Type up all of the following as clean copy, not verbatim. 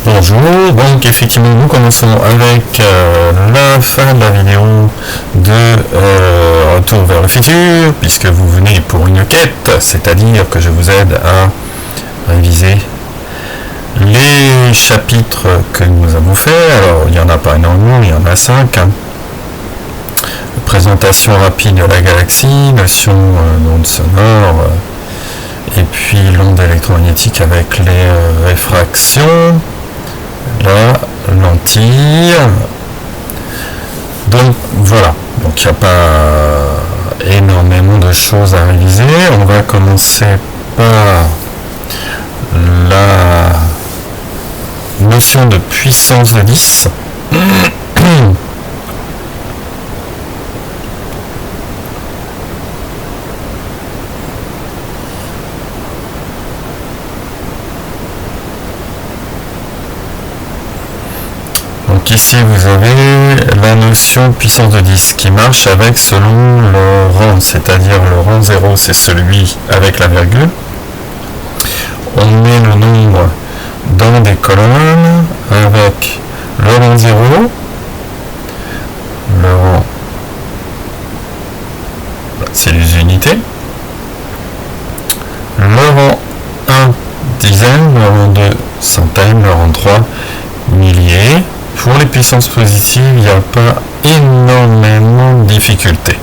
Bonjour, donc effectivement nous commençons avec la fin de la vidéo de Retour vers le futur, puisque vous venez pour une quête, c'est-à-dire que je vous aide à réviser les chapitres que nous avons fait. Alors il n'y en a pas énormément, il y en a 5. Présentation rapide de la galaxie, notion d'onde sonore, et puis l'onde électromagnétique avec les réfractions, la lentille. Donc voilà, donc il n'y a pas énormément de choses à réviser. On va commencer par la notion de puissance de 10. Donc ici vous avez la notion de puissance de 10 qui marche avec selon le rang, c'est-à-dire le rang 0 c'est celui avec la virgule. On met le nombre dans des colonnes avec le rang 0, le rang c'est les unités, le rang 1 dizaine, le rang 2 centaine, le rang 3 milliers. Pour les puissances positives, il n'y a pas énormément de difficultés.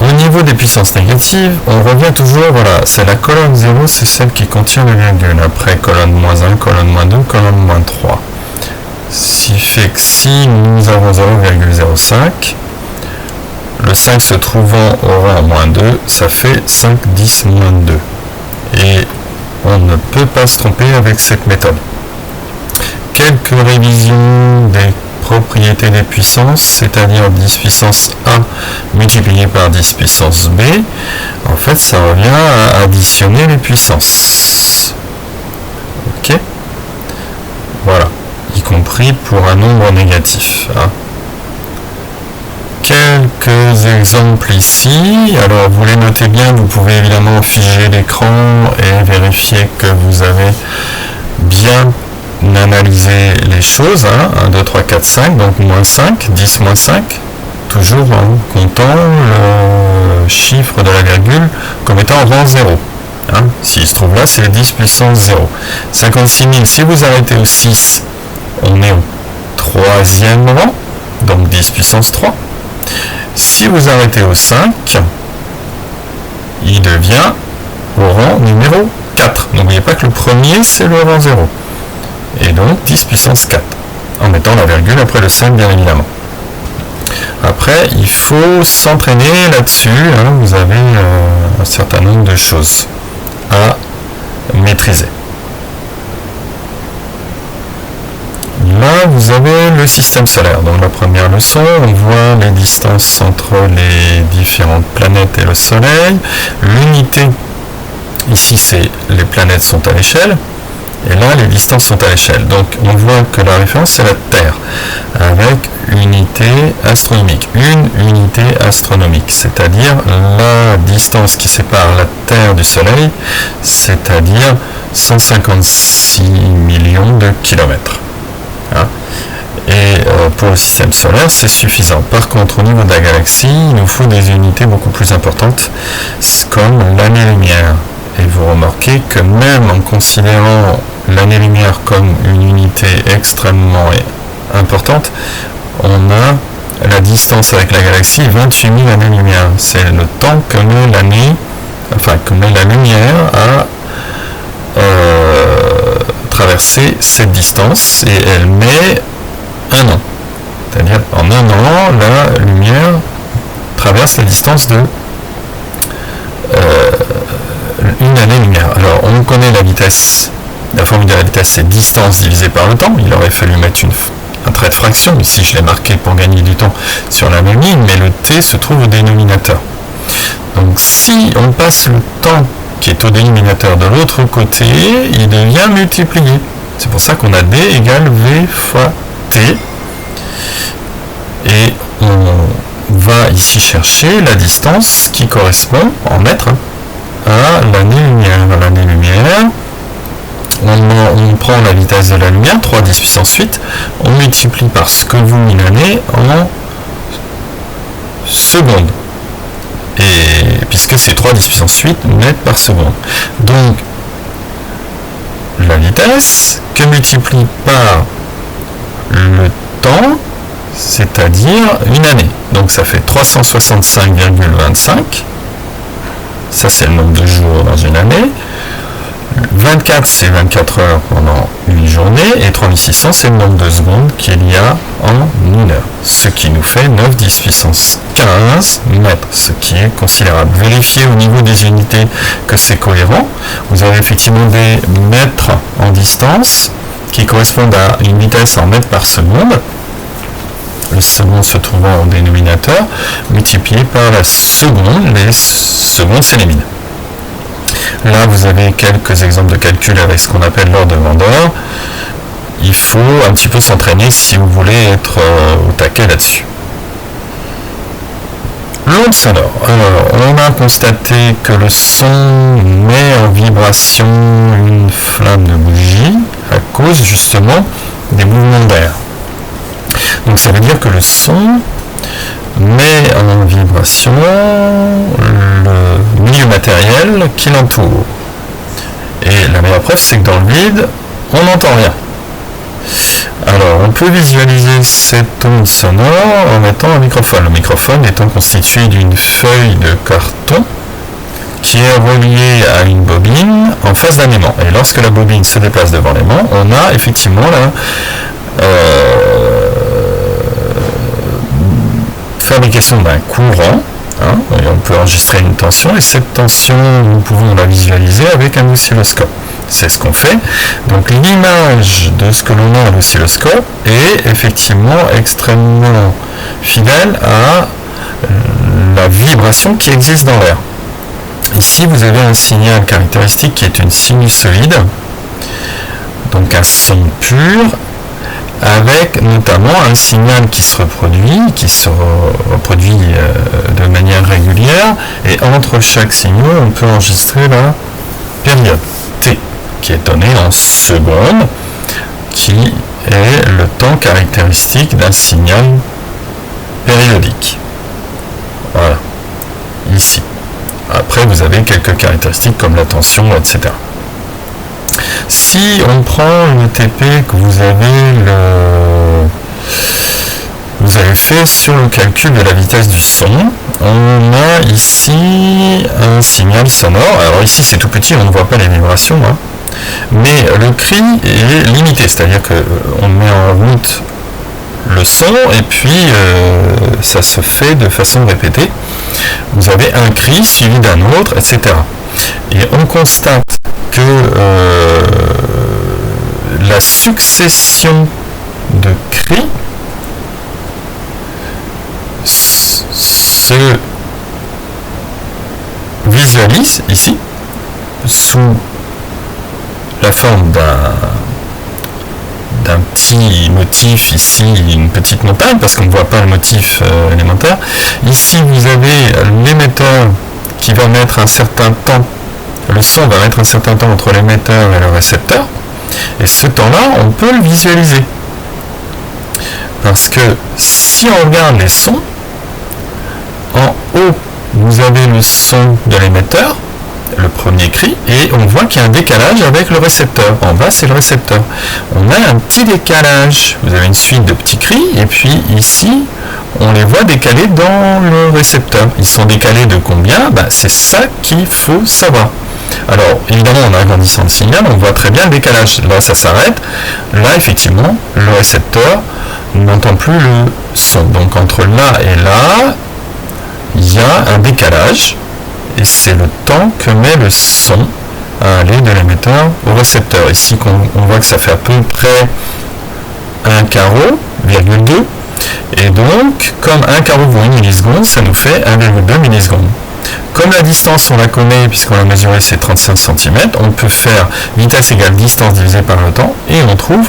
Au niveau des puissances négatives, on revient toujours, voilà, c'est la colonne 0, c'est celle qui contient le virgule. Après, colonne moins 1, colonne moins 2, colonne moins 3. Ce qui fait que si nous avons 0,05, le 5 se trouvant au rang moins 2, ça fait 5, 10, moins 2. Et on ne peut pas se tromper avec cette méthode. Quelques révisions des propriétés des puissances, c'est-à-dire 10 puissance A multiplié par 10 puissance B. En fait, ça revient à additionner les puissances. Ok, voilà, y compris pour un nombre négatif. Quelques exemples ici. Alors, vous les notez bien, vous pouvez évidemment figer l'écran et vérifier que vous avez bien analyser les choses, 1, 2, 3, 4, 5, donc moins 5, 10 moins 5, toujours en comptant le chiffre de la virgule comme étant rang 0. S'il se trouve là, c'est 10 puissance 0. 56 000, si vous arrêtez au 6, on est au 3e rang, donc 10 puissance 3. Si vous arrêtez au 5, il devient au rang numéro 4. N'oubliez pas que le premier, c'est le rang 0. Et donc 10 puissance 4, en mettant la virgule après le 5 bien évidemment. Après, il faut s'entraîner là-dessus, vous avez un certain nombre de choses à maîtriser. Là, vous avez le système solaire. Dans la première leçon, on voit les distances entre les différentes planètes et le Soleil. L'unité, ici, c'est les planètes sont à l'échelle. Et là, les distances sont à l'échelle. Donc, on voit que la référence, c'est la Terre, avec unité astronomique. Une unité astronomique, c'est-à-dire la distance qui sépare la Terre du Soleil, c'est-à-dire 156 millions de kilomètres. Et pour le système solaire, c'est suffisant. Par contre, au niveau de la galaxie, il nous faut des unités beaucoup plus importantes, comme l'année-lumière. Et vous remarquez que même en considérant l'année-lumière comme une unité extrêmement importante, on a la distance avec la galaxie 28 000 années-lumière. C'est le temps que met l'année, que met la lumière à traverser cette distance, et elle met un an. C'est-à-dire en un an, la lumière traverse la distance de une année-lumière. Alors, on connaît la vitesse, la formule de la vitesse, c'est distance divisée par le temps. Il aurait fallu mettre un trait de fraction. Ici, je l'ai marqué pour gagner du temps sur la même ligne, mais le t se trouve au dénominateur. Donc, si on passe le temps qui est au dénominateur de l'autre côté, il devient multiplié. C'est pour ça qu'on a d égale v fois t. Et on va ici chercher la distance qui correspond en mètres à l'année-lumière. L'année-lumière, on prend la vitesse de la lumière, 3 10 puissance 8, on multiplie par ce que vous l'année en secondes. Et puisque c'est 3 10 puissance 8 mètres par seconde. Donc, la vitesse que multiplie par le temps, c'est-à-dire une année. Donc ça fait 365,25. Ça, c'est le nombre de jours dans une année. 24, c'est 24 heures pendant une journée. Et 3600, c'est le nombre de secondes qu'il y a en une heure. Ce qui nous fait 9 10 puissance 15 mètres. Ce qui est considérable. Vérifiez au niveau des unités que c'est cohérent. Vous avez effectivement des mètres en distance qui correspondent à une vitesse en mètres par seconde. Le second se trouvant au dénominateur, multiplié par la seconde, les secondes s'éliminent. Là, vous avez quelques exemples de calcul avec ce qu'on appelle l'ordre de grandeur. Il faut un petit peu s'entraîner si vous voulez être au taquet là-dessus. L'onde sonore. Alors, on a constaté que le son met en vibration une flamme de bougie à cause justement des mouvements d'air. Donc ça veut dire que le son met en vibration le milieu matériel qui l'entoure. Et la meilleure preuve, c'est que dans le vide, on n'entend rien. Alors, on peut visualiser cette onde sonore en mettant un microphone. Le microphone étant constitué d'une feuille de carton qui est reliée à une bobine en face d'un aimant. Et lorsque la bobine se déplace devant l'aimant, on a effectivement la fabrication d'un courant. Et on peut enregistrer une tension, et cette tension, nous pouvons la visualiser avec un oscilloscope. C'est ce qu'on fait. Donc l'image de ce que l'on a à l'oscilloscope est effectivement extrêmement fidèle à la vibration qui existe dans l'air. Ici, vous avez un signal caractéristique qui est une sinusoïde, donc un son pur, avec notamment un signal qui se reproduit de manière régulière, et entre chaque signal, on peut enregistrer la période T, qui est donnée en secondes, qui est le temps caractéristique d'un signal périodique. Voilà, ici. Après, vous avez quelques caractéristiques comme la tension, etc. Si on prend le TP que vous avez fait sur le calcul de la vitesse du son, on a ici un signal sonore. Alors ici c'est tout petit, on ne voit pas les vibrations, mais le cri est limité, c'est-à-dire qu'on met en route le son et puis ça se fait de façon répétée. Vous avez un cri suivi d'un autre, etc. Et on constate que la succession de cris se visualise ici sous la forme d'un petit motif, ici une petite montagne parce qu'on ne voit pas le motif élémentaire. Ici vous avez l'émetteur qui va mettre un certain temps, le son va mettre un certain temps entre l'émetteur et le récepteur, et ce temps-là on peut le visualiser parce que si on regarde les sons, en haut vous avez le son de l'émetteur, le premier cri, et on voit qu'il y a un décalage avec le récepteur. En bas c'est le récepteur, on a un petit décalage, vous avez une suite de petits cris, et puis ici on les voit décalés dans le récepteur. Ils sont décalés de combien? C'est ça qu'il faut savoir. Alors évidemment en agrandissant le signal on voit très bien le décalage, là ça s'arrête, là effectivement le récepteur n'entend plus le son, donc entre là et là il y a un décalage, et c'est le temps que met le son à aller de l'émetteur au récepteur. Ici on voit que ça fait à peu près 1 carreau, 1,2, et donc comme 1 carreau vaut 1 milliseconde, ça nous fait 1,2 millisecondes. Comme la distance on la connaît puisqu'on l'a mesuré, c'est 35 cm, on peut faire vitesse égale distance divisée par le temps, et on trouve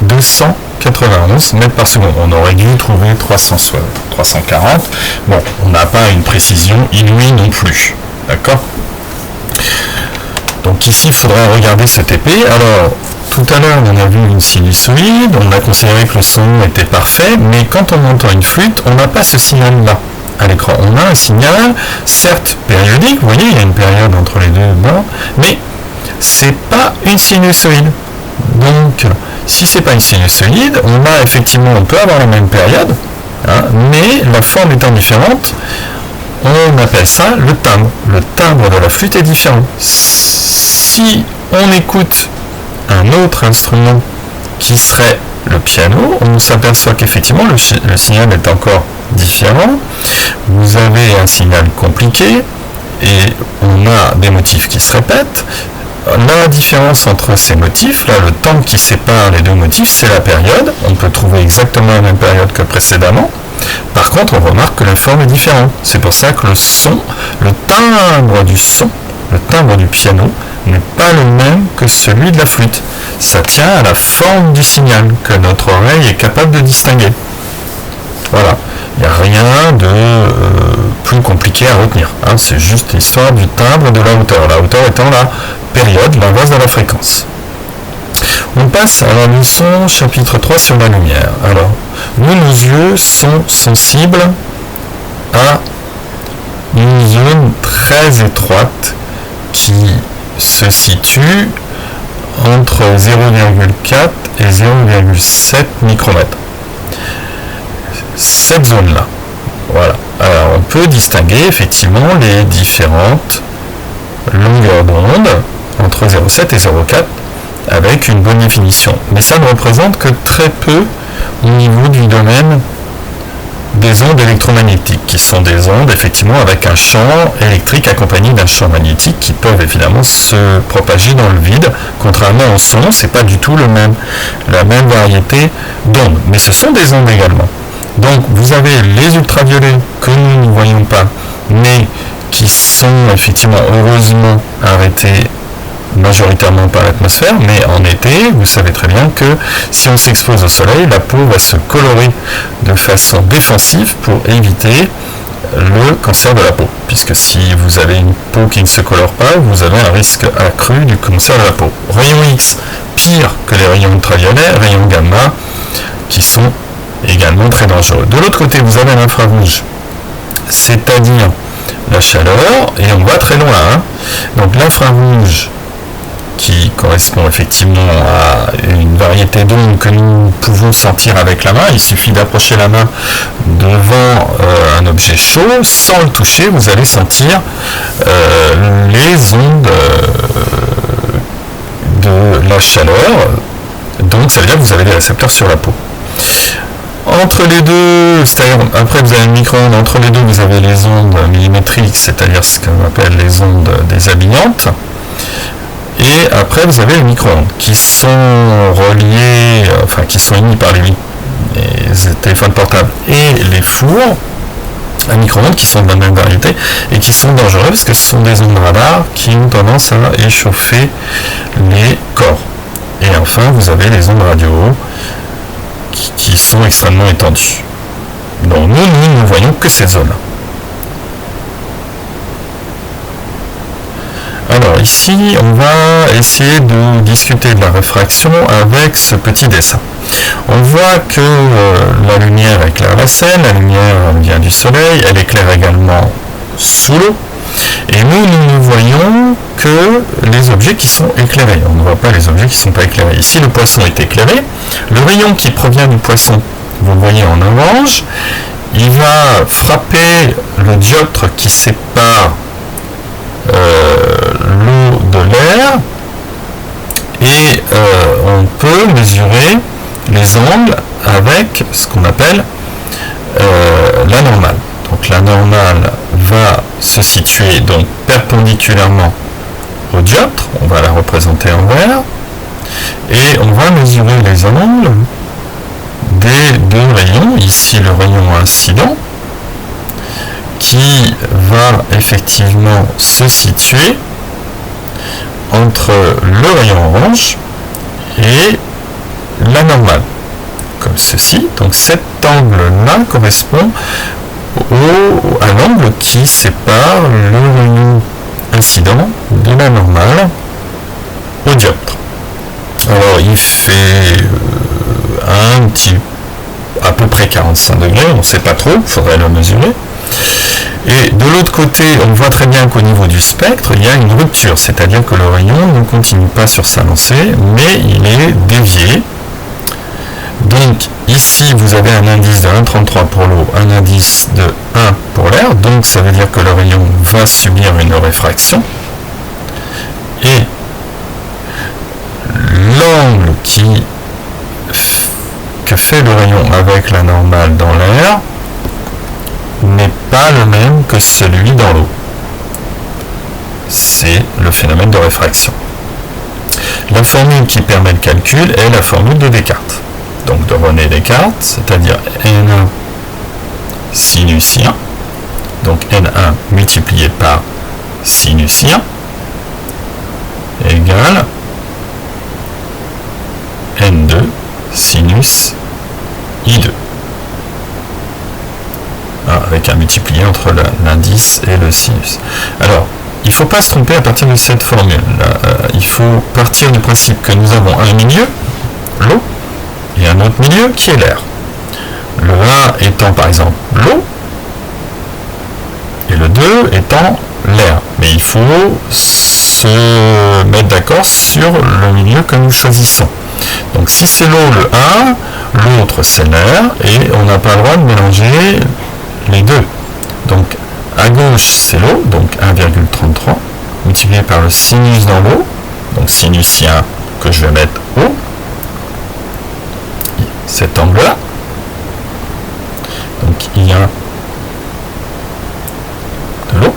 291 mètres par seconde. On aurait dû trouver 340. Bon, on n'a pas une précision inouïe non plus. D'accord? Donc ici, il faudra regarder ce TP. Alors, tout tout à l'heure, on a vu une sinusoïde, on a considéré que le son était parfait, mais quand on entend une flûte, on n'a pas ce signal-là à l'écran. On a un signal, certes périodique, vous voyez, il y a une période entre les deux bords, mais c'est pas une sinusoïde. Donc, si c'est pas une sinusoïde, on peut avoir la même période, hein, mais la forme étant différente, on appelle ça le timbre. Le timbre de la flûte est différent. Si on écoute un autre instrument qui serait le piano, on s'aperçoit qu'effectivement le signal est encore différent. Vous avez un signal compliqué et on a des motifs qui se répètent. La différence entre ces motifs, là, le temps qui sépare les deux motifs, c'est la période. On peut trouver exactement la même période que précédemment. Par contre, on remarque que la forme est différente. C'est pour ça que le timbre du son, le timbre du piano, n'est pas le même que celui de la flûte. Ça tient à la forme du signal que notre oreille est capable de distinguer. Voilà. Il n'y a rien de plus compliqué à retenir. Hein. C'est juste l'histoire du timbre et de la hauteur. La hauteur étant la période, l'inverse de la fréquence. On passe à la leçon chapitre 3 sur la lumière. Alors, nos yeux sont sensibles à une zone très étroite qui se situe entre 0,4 et 0,7 micromètres. Cette zone-là. Voilà. Alors, on peut distinguer effectivement les différentes longueurs d'onde entre 0,7 et 0,4 avec une bonne définition. Mais ça ne représente que très peu au niveau du domaine des ondes électromagnétiques, qui sont des ondes effectivement avec un champ électrique accompagné d'un champ magnétique qui peuvent évidemment se propager dans le vide. Contrairement au son, c'est pas du tout la même variété d'ondes. Mais ce sont des ondes également. Donc vous avez les ultraviolets que nous ne voyons pas, mais qui sont effectivement heureusement arrêtés majoritairement par l'atmosphère, mais en été, vous savez très bien que si on s'expose au soleil, la peau va se colorer de façon défensive pour éviter le cancer de la peau, puisque si vous avez une peau qui ne se colore pas, vous avez un risque accru du cancer de la peau. Rayons X, pire que les rayons ultraviolets, rayons gamma, qui sont également très dangereux. De l'autre côté, vous avez l'infrarouge, c'est-à-dire la chaleur, et on va très loin. Hein. Donc l'infrarouge, qui correspond effectivement à une variété d'ondes que nous pouvons sentir avec la main. Il suffit d'approcher la main devant un objet chaud, sans le toucher, vous allez sentir les ondes de la chaleur. Donc ça veut dire que vous avez des récepteurs sur la peau. Entre les deux, c'est-à-dire après vous avez le micro-ondes, entre les deux vous avez les ondes millimétriques, c'est-à-dire ce qu'on appelle les ondes déshabillantes. Et après, vous avez les micro-ondes qui sont reliés, enfin qui sont émis par les téléphones portables et les fours à micro-ondes qui sont de la même variété et qui sont dangereux parce que ce sont des ondes radar qui ont tendance à échauffer les corps. Et enfin, vous avez les ondes radio qui sont extrêmement étendues. Donc nous ne voyons que ces zones-là. Alors ici, on va essayer de discuter de la réfraction avec ce petit dessin. On voit que la lumière éclaire la scène, la lumière vient du soleil, elle éclaire également sous l'eau, et nous ne voyons que les objets qui sont éclairés. On ne voit pas les objets qui ne sont pas éclairés. Ici, le poisson est éclairé. Le rayon qui provient du poisson, vous le voyez en orange, il va frapper le dioptre qui sépare l'eau de l'air et on peut mesurer les angles avec ce qu'on appelle la normale. Donc la normale va se situer donc perpendiculairement au dioptre, on va la représenter en vert, et on va mesurer les angles des deux rayons, ici le rayon incident, qui va effectivement se situer entre le rayon orange et la normale, comme ceci. Donc cet angle-là correspond à l'angle qui sépare le rayon incident de la normale au dioptre. Alors il fait à peu près 45 degrés, on ne sait pas trop, il faudrait le mesurer. Et de l'autre côté, on voit très bien qu'au niveau du spectre, il y a une rupture, c'est-à-dire que le rayon ne continue pas sur sa lancée, mais il est dévié. Donc ici, vous avez un indice de 1,33 pour l'eau, un indice de 1 pour l'air, donc ça veut dire que le rayon va subir une réfraction. Et l'angle que fait le rayon avec la normale dans l'air n'est pas le même que celui dans l'eau. C'est le phénomène de réfraction. La formule qui permet le calcul est la formule de Descartes. Donc de René Descartes, c'est-à-dire N1 sinus I1, donc N1 multiplié par sinus I1 égale N2 sinus I2. Avec un multiplié entre l'indice et le sinus. Alors, il ne faut pas se tromper à partir de cette formule. Il faut partir du principe que nous avons un milieu, l'eau, et un autre milieu qui est l'air. Le 1 étant par exemple l'eau, et le 2 étant l'air. Mais il faut se mettre d'accord sur le milieu que nous choisissons. Donc si c'est l'eau le 1, l'autre c'est l'air, et on n'a pas le droit de mélanger les deux. Donc à gauche c'est l'eau, donc 1,33 multiplié par le sinus dans l'eau, donc sinus I1 que je vais mettre haut, cet angle là, donc I1 de l'eau,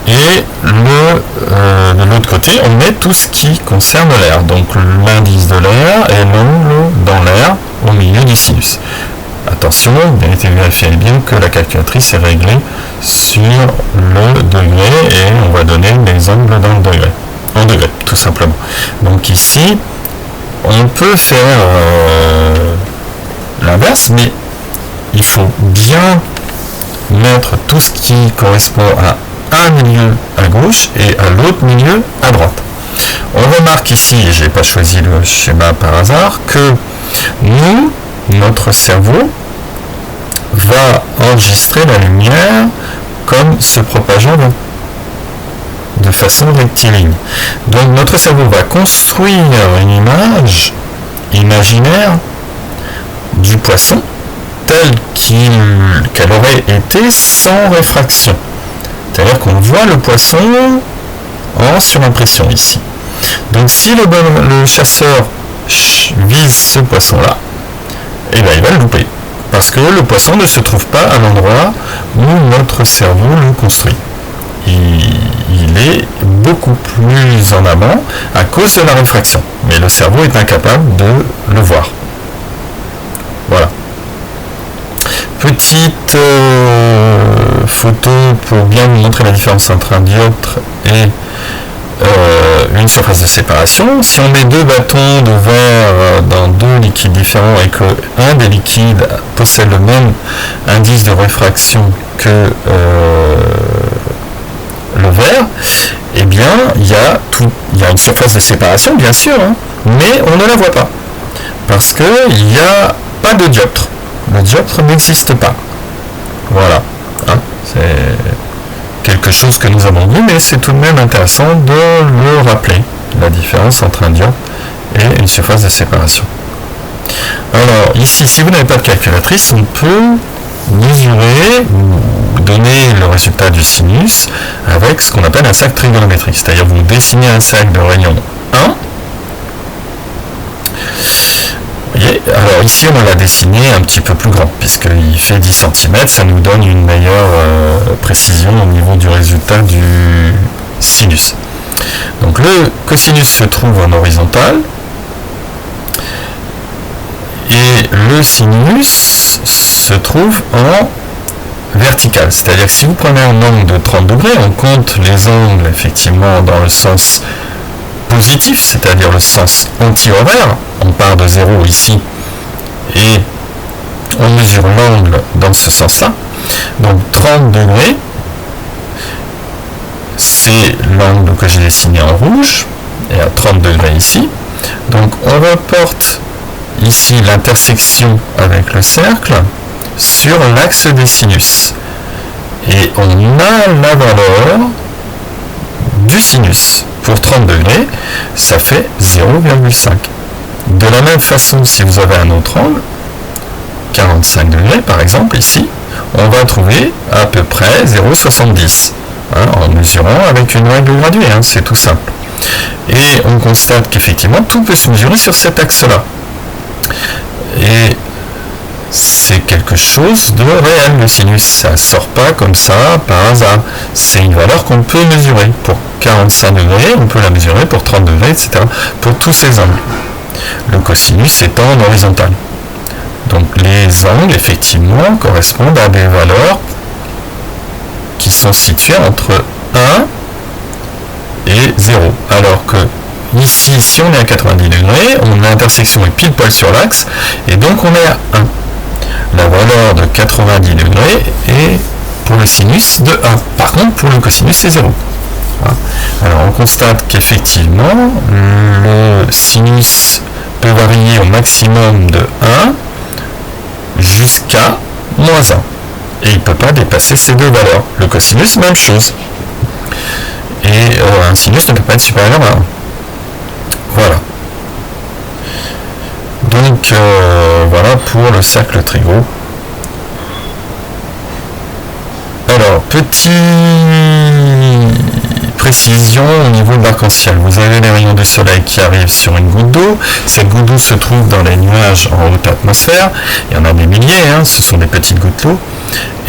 et de l'autre côté on met tout ce qui concerne l'air, donc l'indice de l'air et l'angle dans l'air au milieu du sinus. Attention, vérifiez bien que la calculatrice est réglée sur le degré et on va donner les angles dans le degré, en degré tout simplement. Donc ici on peut faire l'inverse, mais il faut bien mettre tout ce qui correspond à un milieu à gauche et à l'autre milieu à droite. On remarque ici, et je n'ai pas choisi le schéma par hasard, que notre cerveau va enregistrer la lumière comme se propageant de façon rectiligne. Donc notre cerveau va construire une image imaginaire du poisson telle qu'elle aurait été sans réfraction. C'est-à-dire qu'on voit le poisson en surimpression ici. Donc si le chasseur vise ce poisson-là, et bien il va le louper. Parce que le poisson ne se trouve pas à l'endroit où notre cerveau le construit. Il est beaucoup plus en avant à cause de la réfraction. Mais le cerveau est incapable de le voir. Voilà. Petite photo pour bien vous montrer la différence entre un dioptre et une surface de séparation. Si on met deux bâtons de verre dans deux liquides différents et que un des liquides possède le même indice de réfraction que le verre, eh bien il y a une surface de séparation bien sûr, hein, mais on ne la voit pas parce qu'il n'y a pas de dioptre. Le dioptre n'existe pas. Voilà. Hein, c'est quelque chose que nous avons vu, mais c'est tout de même intéressant de le rappeler, la différence entre un dioptre et une surface de séparation. Alors ici, si vous n'avez pas de calculatrice, on peut mesurer ou donner le résultat du sinus avec ce qu'on appelle un cercle trigonométrique, c'est-à-dire vous dessinez un cercle de rayon 1. Alors ici on l'a dessiné un petit peu plus grand puisqu'il fait 10 cm, ça nous donne une meilleure précision au niveau du résultat du sinus. Donc le cosinus se trouve en horizontal et le sinus se trouve en vertical. C'est-à-dire que si vous prenez un angle de 30 degrés, on compte les angles effectivement dans le sens positif, c'est-à-dire le sens anti-horaire. On part de 0 ici et on mesure l'angle dans ce sens-là. Donc 30 degrés, c'est l'angle que j'ai dessiné en rouge, et à 30 degrés ici. Donc on reporte ici l'intersection avec le cercle sur l'axe des sinus. Et on a la valeur du sinus. Pour 30 degrés, ça fait 0,5. De la même façon, si vous avez un autre angle, 45 degrés par exemple, ici, on va trouver à peu près 0,70, en mesurant avec une règle graduée, c'est tout simple. Et on constate qu'effectivement, tout peut se mesurer sur cet axe-là. Et c'est quelque chose de réel, le sinus. Ça ne sort pas comme ça par hasard. C'est une valeur qu'on peut mesurer. Pour 45 degrés, on peut la mesurer pour 30 degrés, etc. Pour tous ces angles. Le cosinus étant en horizontal. Donc les angles, effectivement, correspondent à des valeurs qui sont situées entre 1 et 0. Alors que ici, si on est à 90 degrés, l'intersection est pile poil sur l'axe, et donc on est à 1. La valeur de 90 degrés est pour le sinus de 1. Par contre, pour le cosinus, c'est 0. Alors on constate qu'effectivement, le sinus peut varier au maximum de 1 jusqu'à moins 1. Et il ne peut pas dépasser ces deux valeurs. Le cosinus, même chose. Et un sinus ne peut pas être supérieur à 1. Voilà. Donc voilà pour le cercle Trigot. Alors, petite précision au niveau de l'arc-en-ciel. Vous avez les rayons du soleil qui arrivent sur une goutte d'eau. Cette goutte d'eau se trouve dans les nuages en haute atmosphère. Il y en a des milliers, ce sont des petites gouttes d'eau.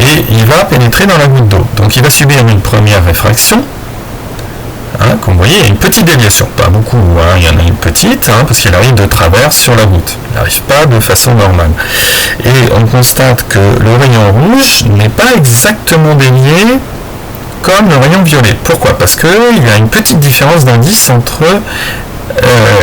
Et il va pénétrer dans la goutte d'eau. Donc il va subir une première réfraction. Comme vous voyez, il y a une petite déviation, pas beaucoup, il y en a une petite, parce qu'il arrive de travers sur la goutte, il n'arrive pas de façon normale. Et on constate que le rayon rouge n'est pas exactement dévié comme le rayon violet. Pourquoi? Parce qu'il y a une petite différence d'indice entre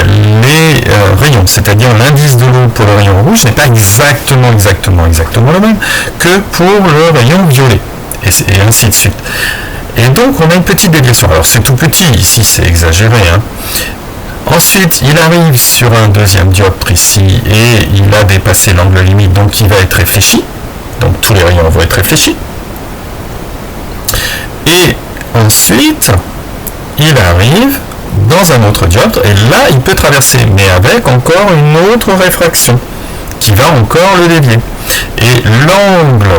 les rayons, c'est-à-dire l'indice de l'eau pour le rayon rouge n'est pas exactement le même que pour le rayon violet, et ainsi de suite. Et donc on a une petite déviation. Alors c'est tout petit, ici c'est exagéré. Ensuite il arrive sur un deuxième dioptre ici et il a dépassé l'angle limite, donc il va être réfléchi. Donc tous les rayons vont être réfléchis. Et ensuite il arrive dans un autre dioptre et là il peut traverser, mais avec encore une autre réfraction qui va encore le dévier. Et l'angle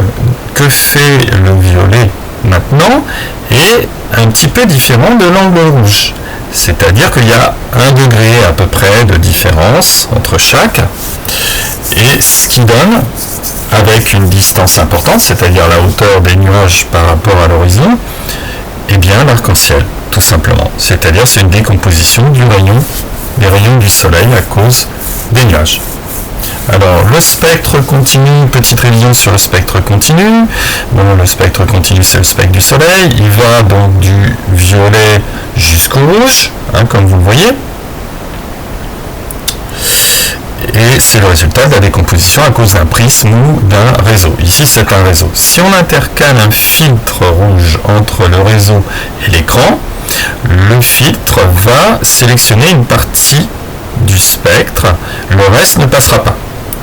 que fait le violet maintenant est un petit peu différent de l'angle rouge, c'est-à-dire qu'il y a 1 degré à peu près de différence entre chaque, et ce qui donne, avec une distance importante, c'est-à-dire la hauteur des nuages par rapport à l'horizon, eh bien l'arc-en-ciel, tout simplement. C'est-à-dire c'est une décomposition des rayons du soleil à cause des nuages. Alors, le spectre continu, petite révision sur le spectre continu. Bon, le spectre continu, c'est le spectre du soleil. Il va donc du violet jusqu'au rouge, comme vous le voyez. Et c'est le résultat de la décomposition à cause d'un prisme ou d'un réseau. Ici, c'est un réseau. Si on intercale un filtre rouge entre le réseau et l'écran, le filtre va sélectionner une partie du spectre, le reste ne passera pas.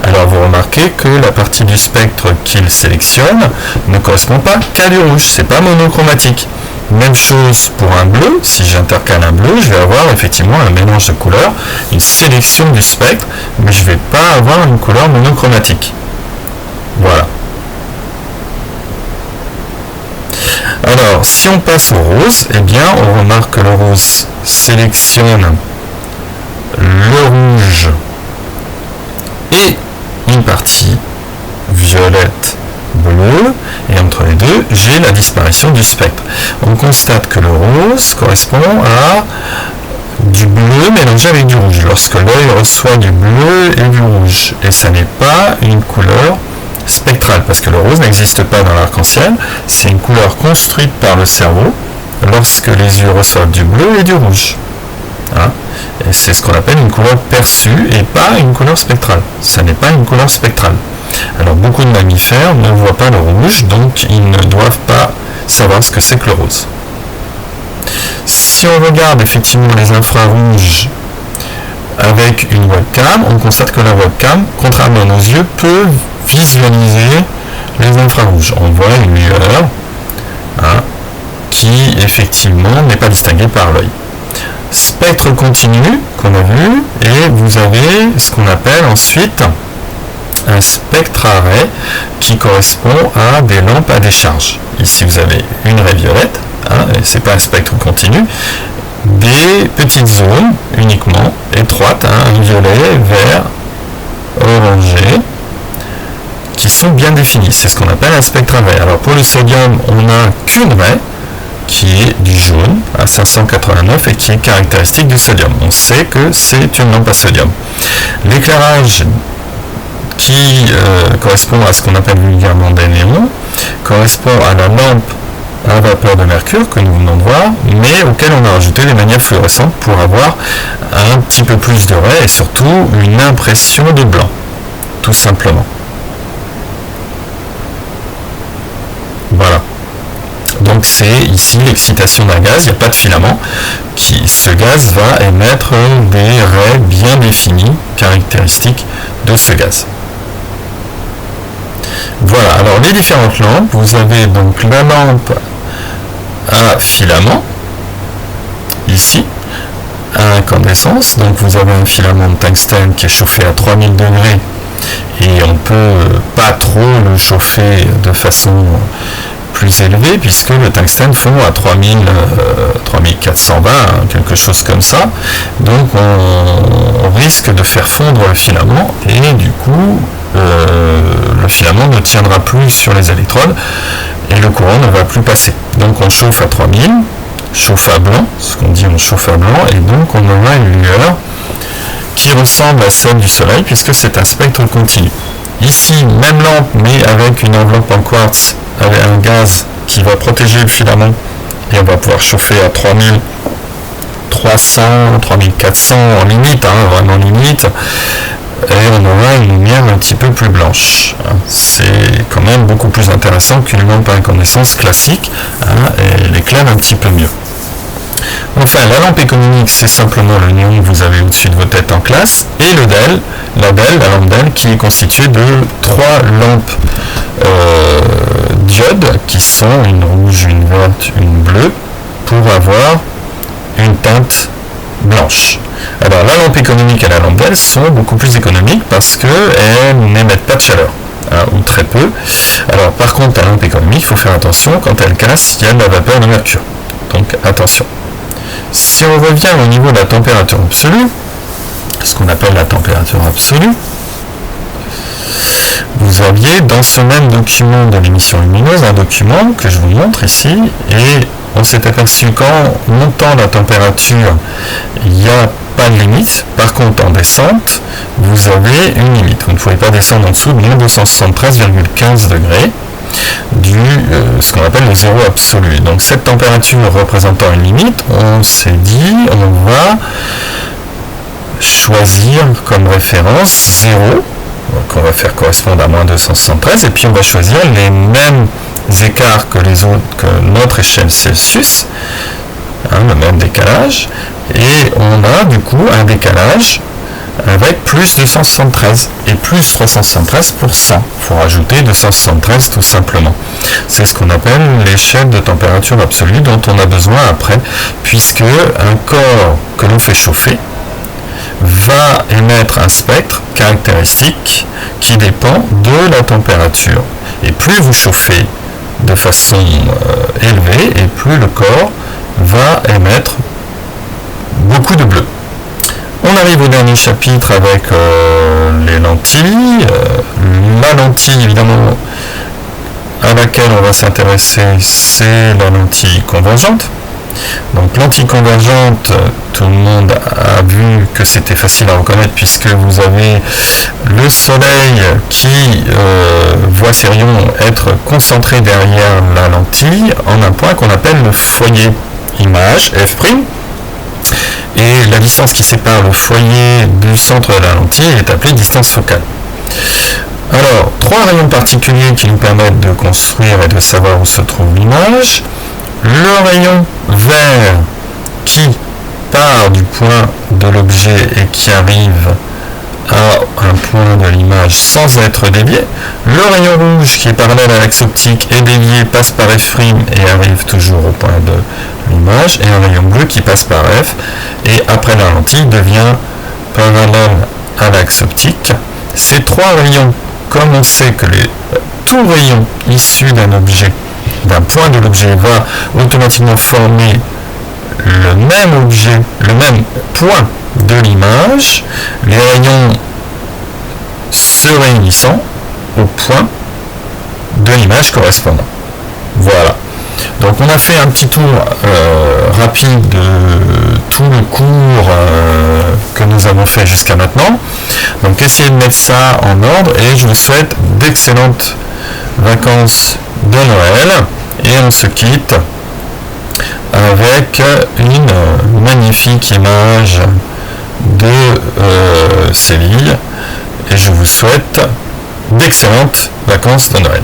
Alors vous remarquez que la partie du spectre qu'il sélectionne ne correspond pas qu'à du rouge, c'est pas monochromatique. Même chose pour un bleu, si j'intercale un bleu, je vais avoir effectivement un mélange de couleurs, une sélection du spectre, mais je ne vais pas avoir une couleur monochromatique. Voilà. Alors, si on passe au rose, eh bien, on remarque que le rose sélectionne le rouge et une partie violette, bleu, et entre les deux, j'ai la disparition du spectre. On constate que le rose correspond à du bleu mélangé avec du rouge, lorsque l'œil reçoit du bleu et du rouge, et ça n'est pas une couleur spectrale, parce que le rose n'existe pas dans l'arc-en-ciel, c'est une couleur construite par le cerveau, lorsque les yeux reçoivent du bleu et du rouge. Et c'est ce qu'on appelle une couleur perçue et pas une couleur spectrale. Ça n'est pas une couleur spectrale. Alors beaucoup de mammifères ne voient pas le rouge, donc ils ne doivent pas savoir ce que c'est que le rose. si on regarde effectivement les infrarouges avec une webcam, on constate que la webcam, contrairement à nos yeux, peut visualiser les infrarouges. On voit une lueur qui effectivement n'est pas distinguée par l'œil. Spectre continu qu'on a vu, et vous avez ce qu'on appelle ensuite un spectre array qui correspond à des lampes à décharge. Ici vous avez une raie violette, et c'est pas un spectre continu, des petites zones uniquement étroites, violet, vert, orangé, qui sont bien définies. C'est ce qu'on appelle un spectre array. Alors pour le sodium, on n'a qu'une raie qui est du jaune à 589 et qui est caractéristique du sodium. On sait que c'est une lampe à sodium. L'éclairage qui correspond à ce qu'on appelle vulgairement des néons correspond à la lampe à vapeur de mercure que nous venons de voir, mais auquel on a rajouté des manières fluorescentes pour avoir un petit peu plus de raies et surtout une impression de blanc, tout simplement. Voilà. Donc c'est ici l'excitation d'un gaz, il n'y a pas de filament. Ce gaz va émettre des raies bien définies, caractéristiques de ce gaz. Voilà, alors les différentes lampes, vous avez donc la lampe à filament, ici, à incandescence, donc vous avez un filament de tungstène qui est chauffé à 3000 degrés, et on ne peut pas trop le chauffer de façon plus élevée, puisque le tungstène fond à 3420, quelque chose comme ça, donc on risque de faire fondre le filament, et du coup, le filament ne tiendra plus sur les électrodes et le courant ne va plus passer. Donc on chauffe à 3000, chauffe à blanc, ce qu'on dit on chauffe à blanc, et donc on aura une lueur qui ressemble à celle du soleil puisque c'est un spectre continu. Ici, même lampe mais avec une enveloppe en quartz, avec un gaz qui va protéger le filament, et on va pouvoir chauffer à 3300, 3400 en limite, vraiment limite, et on aura une lumière un petit peu plus blanche. C'est quand même beaucoup plus intéressant qu'une lampe à incandescence classique, et elle éclaire un petit peu mieux. Enfin, la lampe économique, c'est simplement le néon que vous avez au-dessus de vos têtes en classe, et le DEL, la lampe DEL, qui est constituée de 3 lampes diodes, qui sont une rouge, une verte, une bleue, pour avoir une teinte blanche. Alors la lampe économique et la lampe DEL sont beaucoup plus économiques parce qu'elles n'émettent pas de chaleur, ou très peu. Alors par contre, la lampe économique, il faut faire attention, quand elle casse, il y a de la vapeur de mercure. Donc attention. Si on revient au niveau de la température absolue, ce qu'on appelle la température absolue, vous aviez dans ce même document de l'émission lumineuse un document que je vous montre ici, et on s'est aperçu qu'en montant la température, il n'y a pas de limite. Par contre, en descente, vous avez une limite. Vous ne pouvez pas descendre en dessous de moins 273,15 degrés du ce qu'on appelle le zéro absolu. Donc cette température représentant une limite, on s'est dit, on va choisir comme référence 0, qu'on va faire correspondre à moins 273, et puis on va choisir les mêmes écarts que les autres, que notre échelle Celsius, le même décalage, et on a du coup un décalage avec plus 273 et plus 373 pour 100. Il faut rajouter 273 tout simplement. C'est ce qu'on appelle l'échelle de température absolue dont on a besoin après, puisque un corps que l'on fait chauffer va émettre un spectre caractéristique qui dépend de la température. Et plus vous chauffez de façon élevée, et plus le corps va émettre beaucoup de bleu. On arrive au dernier chapitre avec les lentilles. La lentille, évidemment, à laquelle on va s'intéresser, c'est la lentille convergente. Donc lentille convergente, tout le monde a vu que c'était facile à reconnaître puisque vous avez le soleil qui voit ses rayons être concentrés derrière la lentille en un point qu'on appelle le foyer image, F'. Et la distance qui sépare le foyer du centre de la lentille est appelée distance focale. Alors, 3 rayons particuliers qui nous permettent de construire et de savoir où se trouve l'image. Le rayon vert qui part du point de l'objet et qui arrive à un point de l'image sans être dévié. Le rayon rouge qui est parallèle à l'axe optique est dévié, passe par F' et arrive toujours au point de l'image, et un rayon bleu qui passe par F et après la lentille devient parallèle à l'axe optique. Ces trois rayons, comme on sait que tout rayon issu d'un objet, d'un point de l'objet, va automatiquement former le même objet, le même point de l'image, les rayons se réunissant au point de l'image correspondant. Voilà. Donc on a fait un petit tour rapide de tout le cours que nous avons fait jusqu'à maintenant. Donc essayez de mettre ça en ordre et je vous souhaite d'excellentes vacances de Noël et on se quitte avec une magnifique image de Séville et je vous souhaite d'excellentes vacances de Noël.